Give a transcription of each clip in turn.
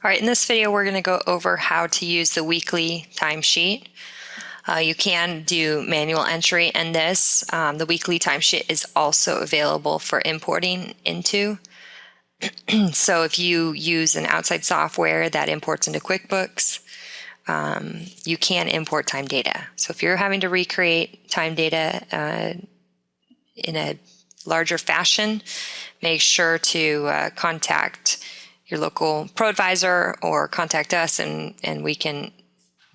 All right, in this video, we're going to go over how to use the weekly timesheet. You can do manual entry in this. The weekly timesheet is also available for importing into. So if you use an outside software that imports into QuickBooks, you can import time data. So if you're having to recreate time data in a larger fashion, make sure to contact your local pro advisor or contact us, and we can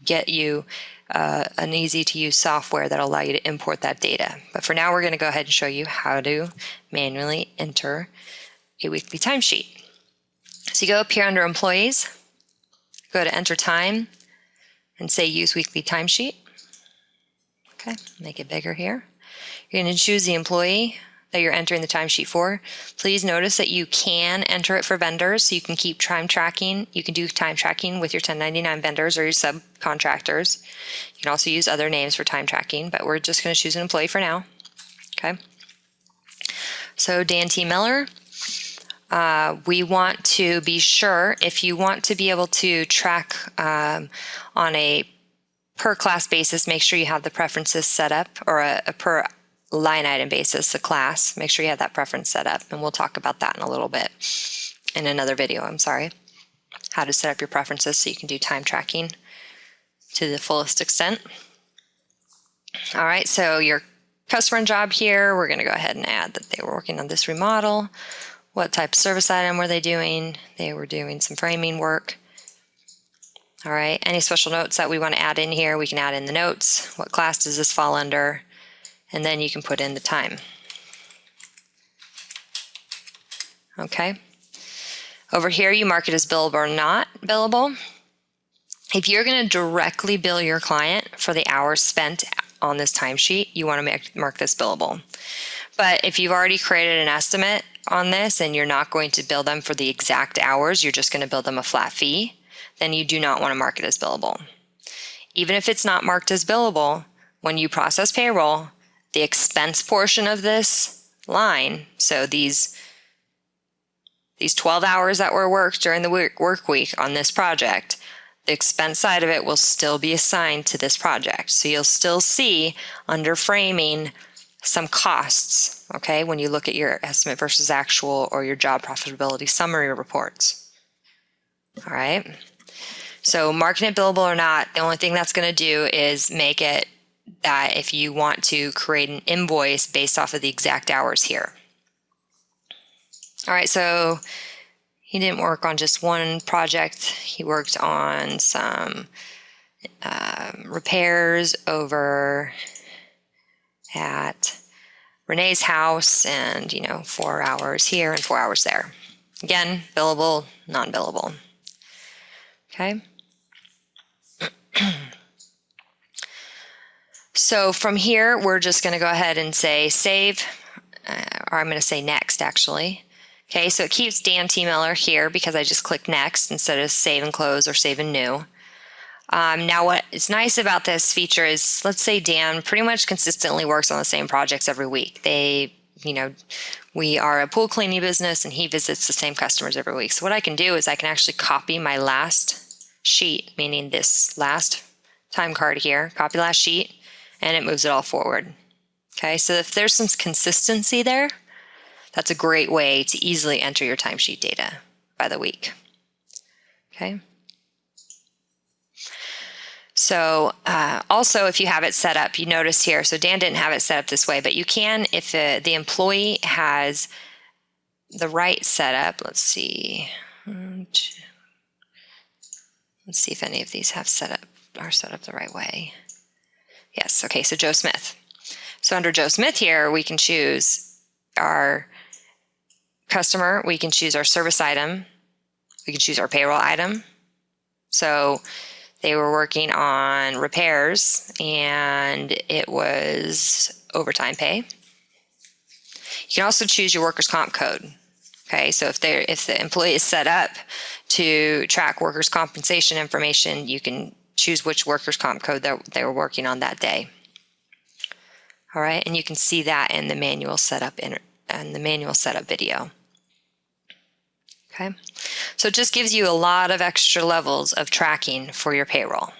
get you an easy to use software that'll allow you to import that data. But for now, we're going to go ahead and show you how to manually enter a weekly timesheet. So you go up here under employees, go to enter time and say use weekly timesheet. Okay, make it bigger here. You're going to choose the employee that you're entering the timesheet for. Please notice that you can enter it for vendors, so you can keep time tracking. You can do time tracking with your 1099 vendors or your subcontractors. You can also use other names for time tracking, but we're just going to choose an employee for now. Okay. So Dan T. Miller, we want to be sure, if you want to be able to track on a per class basis, make sure you have the preferences set up, or a per line item basis, a class. Make sure you have that preference set up, and we'll talk about that in a little bit in another video. I'm sorry, how to set up your preferences so you can do time tracking to the fullest extent. All right, so your customer and job here, we're going to go ahead and add that they were working on this remodel. What type of service item were they doing? They were doing some framing work. All right, any special notes that we want to add in here, we can add in the notes. What class does this fall under? And then you can put in the time. Okay. Over here, you mark it as billable or not billable. If you're going to directly bill your client for the hours spent on this timesheet, you want to mark this billable. But if you've already created an estimate on this and you're not going to bill them for the exact hours, you're just going to bill them a flat fee, then you do not want to mark it as billable. Even if it's not marked as billable, when you process payroll, the expense portion of this line, so these 12 hours that were worked during the work week on this project, the expense side of it will still be assigned to this project. So you'll still see under framing some costs, okay, when you look at your estimate versus actual or your job profitability summary reports. All right. So marking it billable or not, the only thing that's going to do is make it that if you want to create an invoice based off of the exact hours here. All right, so he didn't work on just one project. He worked on some repairs over at Renee's house, and 4 hours here and 4 hours there. Again, billable, non-billable. Okay. So from here, we're just going to go ahead and say save, or I'm going to say next actually. Okay, so it keeps Dan T. Miller here because I just clicked next instead of save and close or save and new. Now what is nice about this feature is, let's say Dan pretty much consistently works on the same projects every week. We are a pool cleaning business and he visits the same customers every week. So what I can do is I can actually copy my last sheet, meaning this last time card here, copy last sheet, and it moves it all forward. Okay, so if there's some consistency there, that's a great way to easily enter your timesheet data by the week. Okay. So also, if you have it set up, you notice here, so Dan didn't have it set up this way, but you can, if the employee has the right setup. Let's see. Let's see if any of these are set up the right way. Yes, okay, so Joe Smith. So under Joe Smith here, we can choose our customer, we can choose our service item, we can choose our payroll item. So they were working on repairs and it was overtime pay. You can also choose your workers' comp code. Okay, so if the employee is set up to track workers' compensation information, you can choose which workers' comp code that they were working on that day. All right, and you can see that in the manual setup video. Okay, so it just gives you a lot of extra levels of tracking for your payroll.